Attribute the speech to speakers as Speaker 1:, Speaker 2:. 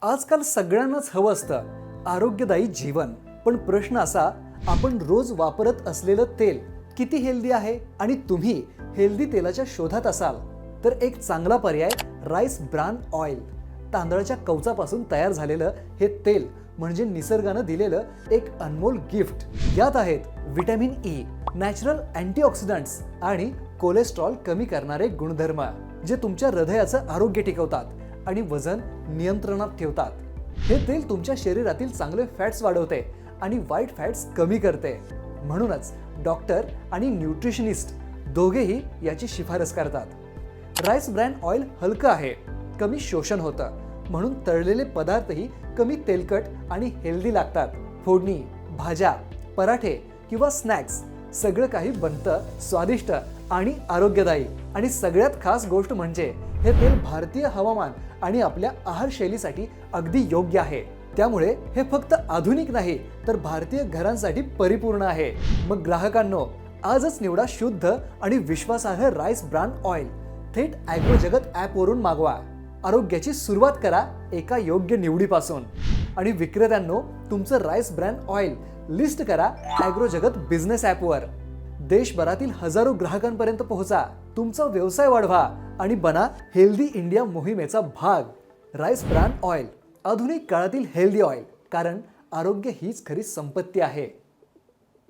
Speaker 1: आजकाल सगळ्यांनाच हवं असतं आरोग्यदायी जीवन, पण प्रश्न असा, आपण रोज वापरत असलेलं तेल किती हेल्दी आहे? आणि तुम्ही हेल्दी तेलाच्या शोधात असाल तर एक चांगला पर्याय राईस ब्रान ऑइल. तांदळाच्या कवचापासून तयार झालेलं हे तेल म्हणजे निसर्गानं दिलेलं एक अनमोल गिफ्ट. यात आहेत व्हिटॅमिन ई, नॅचरल अँटीऑक्सिडंट्स आणि कोलेस्ट्रॉल कमी करणारे गुणधर्म, जे तुमच्या हृदयाचं आरोग्य टिकवतात आणि वजन नियंत्रणात ठेवतात. हे तेल तुमच्या शरीरातील चांगले फॅट्स वाढवते आणि वाईट फॅट्स कमी करते. म्हणूनच डॉक्टर आणि न्यूट्रिशनिस्ट दोघेही याची शिफारस करतात. राईस ब्रॅन ऑइल हलकं आहे, कमी शोषण होतं, म्हणून तळलेले पदार्थही कमी तेलकट आणि हेल्दी लागतात. फोडणी, भाज्या, पराठे किंवा स्नॅक्स सगळं काही बनतं स्वादिष्ट आणि आरोग्यदायी. आणि सगळ्यात खास गोष्ट म्हणजे हे तेल भारतीय हवामान आणि आपल्या आहारशैलीसाठी अगदी योग्य आहे. त्यामुळे हे फक्त आधुनिक नाही तर भारतीय घरांसाठी परिपूर्ण आहे. मग ग्राहकांनो, आजच निवडा शुद्ध आणि विश्वासार्ह राईस ब्रॅन ऑइल. थेट ॲग्रो जगत ॲपवरून मागवा. आरोग्याची सुरुवात करा एका योग्य निवडीपासून. आणि विक्रेत्यांनो, तुमचं राईस ब्रॅन ऑइल लिस्ट करा ॲग्रो जगत बिझनेस ॲपवर. देशभरातील हजारो ग्राहकांपर्यंत पोहोचा, तुमचा व्यवसाय वाढवा आणि बना हेल्दी इंडिया मोहिमेचा भाग. राईस ब्रॅन ऑइल, आधुनिक काळातील हेल्दी ऑइल, कारण आरोग्य हीच खरी संपत्ती आहे.